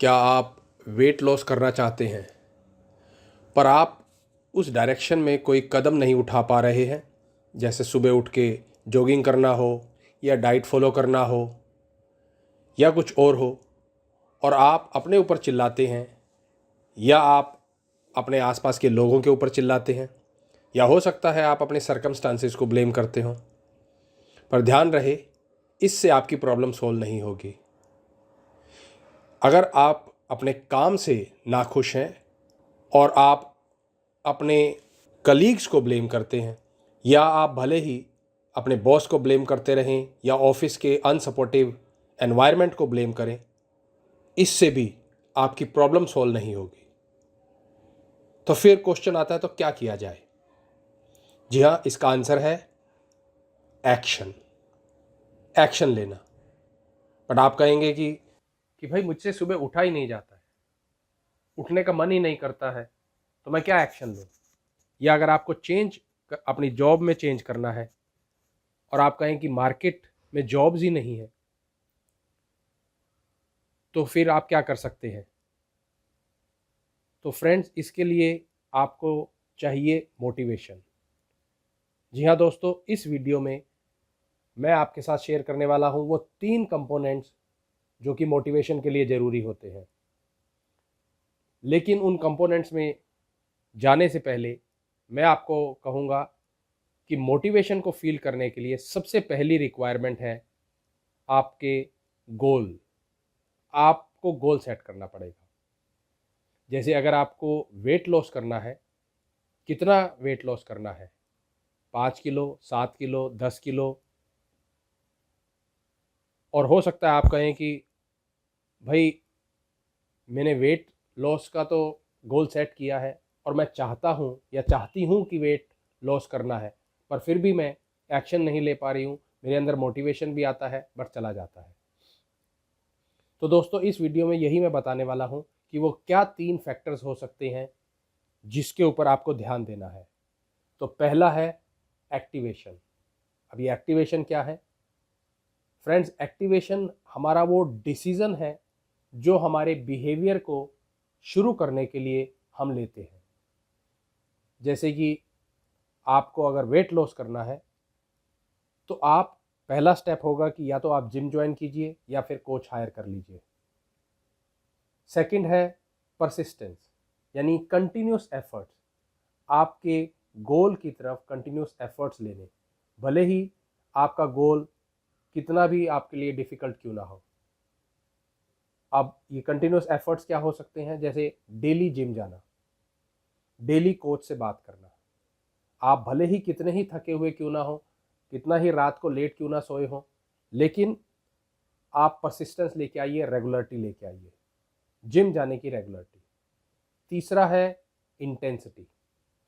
क्या आप weight loss करना चाहते हैं पर आप उस डायरेक्शन में कोई कदम नहीं उठा पा रहे हैं? जैसे सुबह उठ के जॉगिंग करना हो या डाइट फॉलो करना हो या कुछ और हो, और आप अपने ऊपर चिल्लाते हैं या आप अपने आसपास के लोगों के ऊपर चिल्लाते हैं, या हो सकता है आप अपने सर्कमस्टांसेस को ब्लेम करते हो। पर ध्यान रहे, इससे आपकी प्रॉब्लम सॉल्व नहीं होगी। अगर आप अपने काम से नाखुश हैं और आप अपने कलीग्स को ब्लेम करते हैं, या आप भले ही अपने बॉस को ब्लेम करते रहें या ऑफिस के अनसपोर्टिव एनवायरनमेंट को ब्लेम करें, इससे भी आपकी प्रॉब्लम सॉल्व नहीं होगी। तो फिर क्वेश्चन आता है, तो क्या किया जाए? जी हाँ, इसका आंसर है एक्शन। एक्शन लेना। बट आप कहेंगे कि भाई मुझसे सुबह उठा ही नहीं जाता है, उठने का मन ही नहीं करता है, तो मैं क्या एक्शन लूँ? या अगर आपको अपनी जॉब में चेंज करना है और आप कहें कि मार्केट में जॉब्स ही नहीं है, तो फिर आप क्या कर सकते हैं? तो फ्रेंड्स, इसके लिए आपको चाहिए मोटिवेशन। जी हाँ दोस्तों, इस वीडियो में मैं आपके साथ शेयर करने वाला हूँ वो 3 कंपोनेंट्स जो कि मोटिवेशन के लिए ज़रूरी होते हैं। लेकिन उन कंपोनेंट्स में जाने से पहले मैं आपको कहूँगा कि मोटिवेशन को फील करने के लिए सबसे पहली रिक्वायरमेंट है आपके गोल। आपको गोल सेट करना पड़ेगा। जैसे अगर आपको वेट लॉस करना है, कितना वेट लॉस करना है? 5 किलो, 7 किलो, 10 किलो? और हो सकता है आप कहें कि भाई मैंने वेट लॉस का तो गोल सेट किया है और मैं चाहता हूँ या चाहती हूँ कि वेट लॉस करना है, पर फिर भी मैं एक्शन नहीं ले पा रही हूँ। मेरे अंदर मोटिवेशन भी आता है बट चला जाता है। तो दोस्तों, इस वीडियो में यही मैं बताने वाला हूँ कि वो क्या 3 फैक्टर्स हो सकते हैं जिसके ऊपर आपको ध्यान देना है। तो पहला है एक्टिवेशन। अब ये एक्टिवेशन क्या है? फ्रेंड्स, एक्टिवेशन हमारा वो डिसीज़न है जो हमारे बिहेवियर को शुरू करने के लिए हम लेते हैं। जैसे कि आपको अगर वेट लॉस करना है तो आप पहला स्टेप होगा कि या तो आप जिम ज्वाइन कीजिए या फिर कोच हायर कर लीजिए। सेकंड है परसिस्टेंस, यानी कंटिन्यूस एफर्ट्स। आपके गोल की तरफ कंटिन्यूस एफर्ट्स लेने, भले ही आपका गोल कितना भी आपके लिए डिफ़िकल्ट क्यों ना हो। अब ये कंटिन्यूस एफर्ट्स क्या हो सकते हैं? जैसे डेली जिम जाना, डेली कोच से बात करना। आप भले ही कितने ही थके हुए क्यों ना हो, कितना ही रात को लेट क्यों ना सोए हो, लेकिन आप परसिस्टेंस लेके आइए, रेगुलरिटी लेके आइए, जिम जाने की रेगुलरिटी। तीसरा है इंटेंसिटी।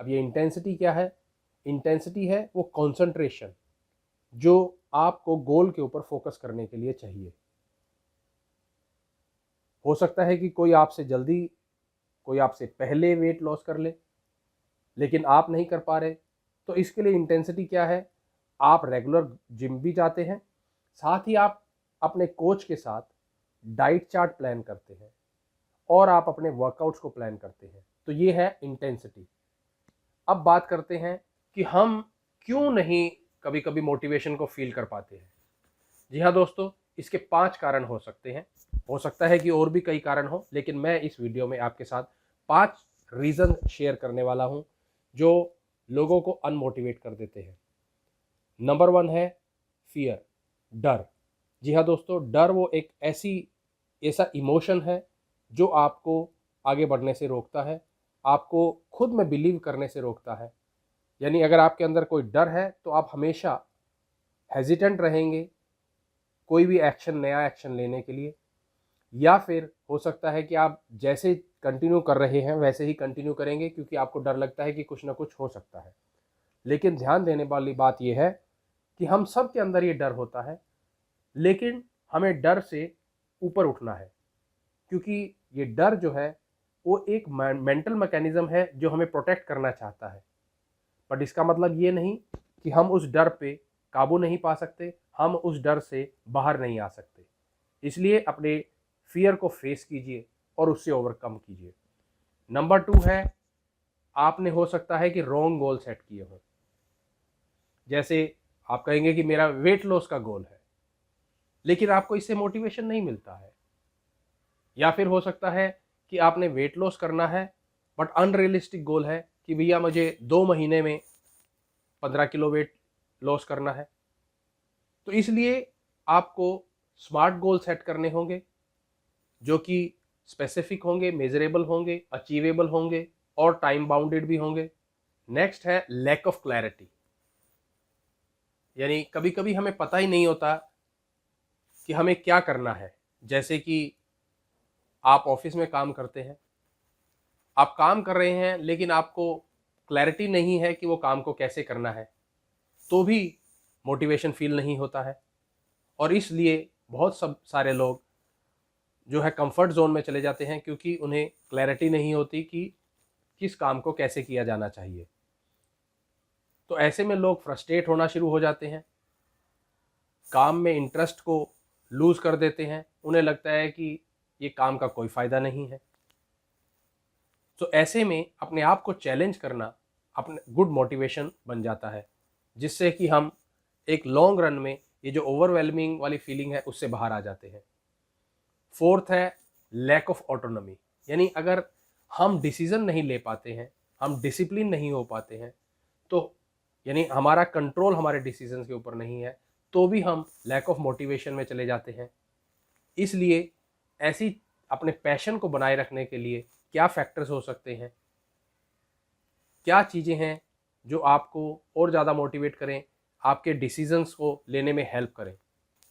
अब ये इंटेंसिटी क्या है? इंटेंसिटी है वो कंसंट्रेशन जो आपको गोल के ऊपर फोकस करने के लिए चाहिए। हो सकता है कि कोई आपसे जल्दी, कोई आपसे पहले वेट लॉस कर ले, लेकिन आप नहीं कर पा रहे। तो इसके लिए इंटेंसिटी क्या है? आप रेगुलर जिम भी जाते हैं, साथ ही आप अपने कोच के साथ डाइट चार्ट प्लान करते हैं और आप अपने वर्कआउट्स को प्लान करते हैं। तो ये है इंटेंसिटी। अब बात करते हैं कि हम क्यों नहीं कभी कभी मोटिवेशन को फील कर पाते हैं। जी हाँ दोस्तों, इसके 5 कारण हो सकते हैं। हो सकता है कि और भी कई कारण हो, लेकिन मैं इस वीडियो में आपके साथ 5 रीज़न शेयर करने वाला हूं जो लोगों को अनमोटिवेट कर देते हैं। नंबर 1 है फियर, डर। जी हाँ दोस्तों, डर वो एक ऐसा इमोशन है जो आपको आगे बढ़ने से रोकता है, आपको खुद में बिलीव करने से रोकता है। यानी अगर आपके अंदर कोई डर है तो आप हमेशा हेजिटेंट रहेंगे कोई भी एक्शन, नया एक्शन लेने के लिए। या फिर हो सकता है कि आप जैसे कंटिन्यू कर रहे हैं वैसे ही कंटिन्यू करेंगे, क्योंकि आपको डर लगता है कि कुछ ना कुछ हो सकता है। लेकिन ध्यान देने वाली बात यह है कि हम सब के अंदर ये डर होता है, लेकिन हमें डर से ऊपर उठना है, क्योंकि ये डर जो है वो एक मेंटल मैकेनिज्म है जो हमें प्रोटेक्ट करना चाहता है। बट इसका मतलब ये नहीं कि हम उस डर पे काबू नहीं पा सकते, हम उस डर से बाहर नहीं आ सकते। इसलिए अपने फियर को फेस कीजिए, और उससे ओवरकम कीजिए। नंबर 2 है, आपने हो सकता है कि रॉन्ग गोल सेट किए हो। जैसे आप कहेंगे कि मेरा वेट लॉस का गोल है, लेकिन आपको इससे मोटिवेशन नहीं मिलता है। या फिर हो सकता है कि आपने वेट लॉस करना है बट अनरियलिस्टिक गोल है कि भैया मुझे 2 महीने में 15 किलो वेट लॉस करना है। तो इसलिए आपको स्मार्ट गोल सेट करने होंगे जो कि स्पेसिफिक होंगे, मेजरेबल होंगे, अचीवेबल होंगे और टाइम बाउंडेड भी होंगे। नेक्स्ट है लैक ऑफ क्लैरिटी, यानी कभी कभी हमें पता ही नहीं होता कि हमें क्या करना है। जैसे कि आप ऑफिस में काम करते हैं, आप काम कर रहे हैं लेकिन आपको क्लैरिटी नहीं है कि वो काम को कैसे करना है, तो भी मोटिवेशन फील नहीं होता है। और इसलिए बहुत सब सारे लोग जो है कंफर्ट जोन में चले जाते हैं क्योंकि उन्हें क्लैरिटी नहीं होती कि किस काम को कैसे किया जाना चाहिए। तो ऐसे में लोग फ्रस्ट्रेट होना शुरू हो जाते हैं, काम में इंटरेस्ट को लूज़ कर देते हैं, उन्हें लगता है कि ये काम का कोई फ़ायदा नहीं है। तो ऐसे में अपने आप को चैलेंज करना अपने गुड मोटिवेशन बन जाता है, जिससे कि हम एक लॉन्ग रन में ये जो ओवरवेलमिंग वाली फीलिंग है उससे बाहर आ जाते हैं। फोर्थ है लैक ऑफ ऑटोनॉमी, यानी अगर हम डिसीज़न नहीं ले पाते हैं, हम डिसिप्लिन नहीं हो पाते हैं, तो यानी हमारा कंट्रोल हमारे डिसीजन के ऊपर नहीं है, तो भी हम लैक ऑफ मोटिवेशन में चले जाते हैं। इसलिए ऐसी अपने पैशन को बनाए रखने के लिए क्या फैक्टर्स हो सकते हैं, क्या चीज़ें हैं जो आपको और ज़्यादा मोटिवेट करें, आपके डिसीजंस को लेने में हेल्प करें।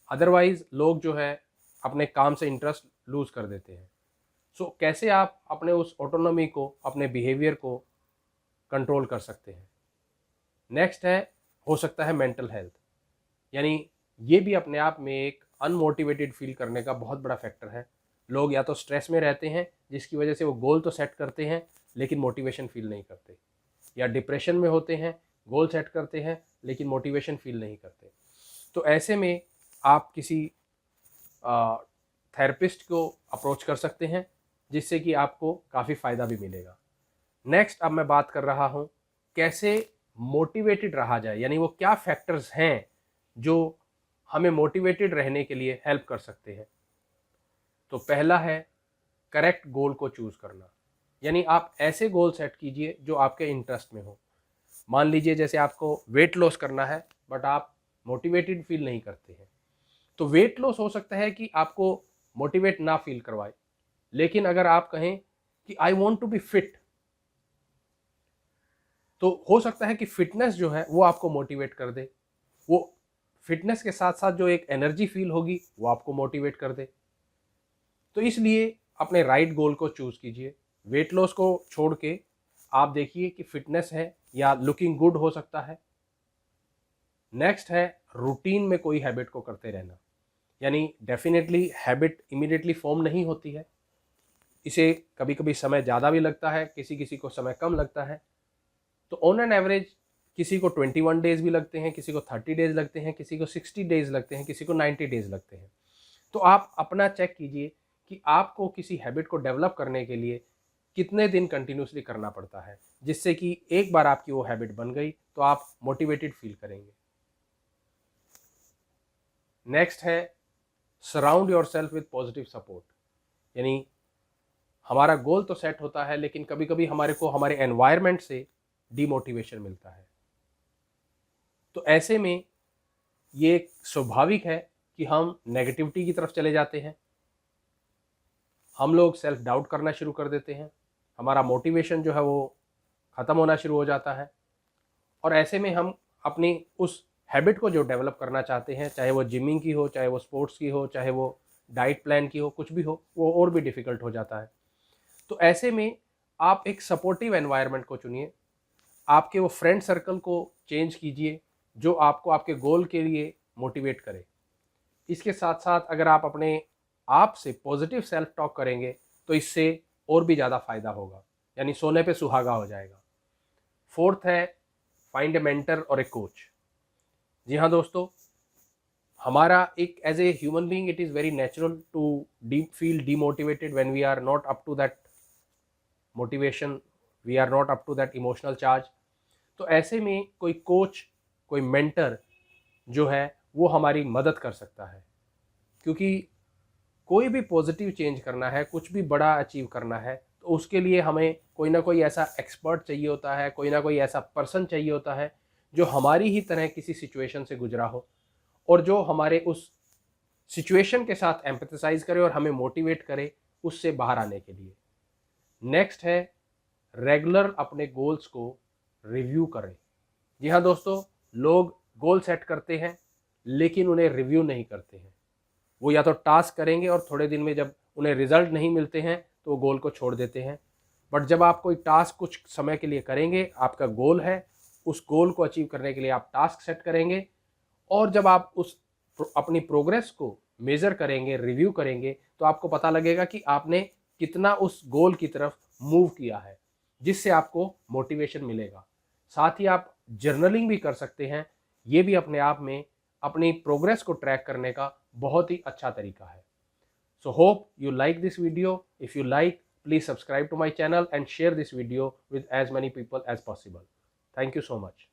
अदरवाइज़ लोग जो है अपने काम से इंटरेस्ट लूज़ कर देते हैं। सो कैसे आप अपने उस ऑटोनॉमी को, अपने बिहेवियर को कंट्रोल कर सकते हैं। नेक्स्ट है, हो सकता है मेंटल हेल्थ, यानी ये भी अपने आप में एक अनमोटिवेटेड फील करने का बहुत बड़ा फैक्टर है। लोग या तो स्ट्रेस में रहते हैं जिसकी वजह से वो गोल तो सेट करते हैं लेकिन मोटिवेशन फील नहीं करते, या डिप्रेशन में होते हैं, गोल सेट करते हैं लेकिन मोटिवेशन फील नहीं करते। तो ऐसे में आप किसी थेरेपिस्ट को अप्रोच कर सकते हैं जिससे कि आपको काफ़ी फ़ायदा भी मिलेगा। नेक्स्ट अब मैं बात कर रहा हूँ कैसे मोटिवेटेड रहा जाए, यानी वो क्या फैक्टर्स हैं जो हमें मोटिवेटेड रहने के लिए हेल्प कर सकते हैं। तो पहला है करेक्ट गोल को चूज़ करना, यानी आप ऐसे गोल सेट कीजिए जो आपके इंटरेस्ट में हो। मान लीजिए जैसे आपको वेट लॉस करना है बट आप मोटिवेटेड फील नहीं करते हैं, तो वेट लॉस हो सकता है कि आपको मोटिवेट ना फील करवाए। लेकिन अगर आप कहें कि I want to be fit, तो हो सकता है कि फिटनेस जो है वो आपको मोटिवेट कर दे। वो फिटनेस के साथ साथ जो एक एनर्जी फील होगी वो आपको मोटिवेट कर दे। तो इसलिए अपने राइट गोल को चूज़ कीजिए। वेट लॉस को छोड़ के आप देखिए कि फिटनेस है या लुकिंग गुड हो सकता है। नेक्स्ट है रूटीन में कोई हैबिट को करते रहना, यानी डेफिनेटली हैबिट इमीडिएटली फॉर्म नहीं होती है, इसे कभी कभी समय ज़्यादा भी लगता है, किसी किसी को समय कम लगता है। तो ऑन एन एवरेज किसी को 21 डेज भी लगते हैं, किसी को 30 डेज लगते हैं, किसी को 60 डेज लगते हैं, किसी को 90 डेज लगते हैं। तो आप अपना चेक कीजिए कि आपको किसी हैबिट को डेवलप करने के लिए कितने दिन कंटिन्यूसली करना पड़ता है, जिससे कि एक बार आपकी वो हैबिट बन गई तो आप मोटिवेटेड फील करेंगे। नेक्स्ट है surround your self with positive support, यानी हमारा गोल तो सेट होता है लेकिन कभी कभी हमारे को हमारे एनवायरनमेंट से डीमोटिवेशन मिलता है। तो ऐसे में ये स्वाभाविक है कि हम नेगेटिविटी की तरफ चले जाते हैं, हम लोग सेल्फ डाउट करना शुरू कर देते हैं, हमारा मोटिवेशन जो है वो ख़त्म होना शुरू हो जाता है। और ऐसे में हम अपनी उस हैबिट को जो डेवलप करना चाहते हैं, चाहे वो जिमिंग की हो, चाहे वो स्पोर्ट्स की हो, चाहे वो डाइट प्लान की हो, कुछ भी हो, वो और भी डिफ़िकल्ट हो जाता है। तो ऐसे में आप एक सपोर्टिव एनवायरनमेंट को चुनिए, आपके वो फ्रेंड सर्कल को चेंज कीजिए जो आपको आपके गोल के लिए मोटिवेट करे। इसके साथ साथ अगर आप अपने आप से पॉजिटिव सेल्फ टॉक करेंगे तो इससे और भी ज़्यादा फ़ायदा होगा, यानी सोने पे सुहागा हो जाएगा। फोर्थ है फाइंड ए मेंटर और ए कोच। जी हाँ दोस्तों, हमारा एक as a human being it is very natural to feel demotivated when we are not up to that motivation, we are not up to that emotional charge. तो ऐसे में कोई कोच, कोई मेंटर जो है वो हमारी मदद कर सकता है, क्योंकि कोई भी पॉजिटिव चेंज करना है, कुछ भी बड़ा अचीव करना है, तो उसके लिए हमें कोई ना कोई ऐसा एक्सपर्ट चाहिए होता है, कोई ना कोई ऐसा पर्सन चाहिए होता है जो हमारी ही तरह किसी सिचुएशन से गुजरा हो और जो हमारे उस सिचुएशन के साथ एम्पैथाइज करे और हमें मोटिवेट करे उससे बाहर आने के लिए। नेक्स्ट है रेगुलर अपने गोल्स को रिव्यू करें। जी हाँ दोस्तों, लोग गोल सेट करते हैं लेकिन उन्हें रिव्यू नहीं करते हैं। वो या तो टास्क करेंगे और थोड़े दिन में जब उन्हें रिजल्ट नहीं मिलते हैं तो वो गोल को छोड़ देते हैं। बट जब आप कोई टास्क कुछ समय के लिए करेंगे, आपका गोल है, उस गोल को अचीव करने के लिए आप टास्क सेट करेंगे और जब आप उस अपनी प्रोग्रेस को मेज़र करेंगे, रिव्यू करेंगे, तो आपको पता लगेगा कि आपने कितना उस गोल की तरफ मूव किया है, जिससे आपको मोटिवेशन मिलेगा। साथ ही आप जर्नलिंग भी कर सकते हैं, ये भी अपने आप में अपनी प्रोग्रेस को ट्रैक करने का बहुत ही अच्छा तरीका है। So hope you like this video. If you like, please subscribe to my channel and share this video with as many people as possible. Thank you so much.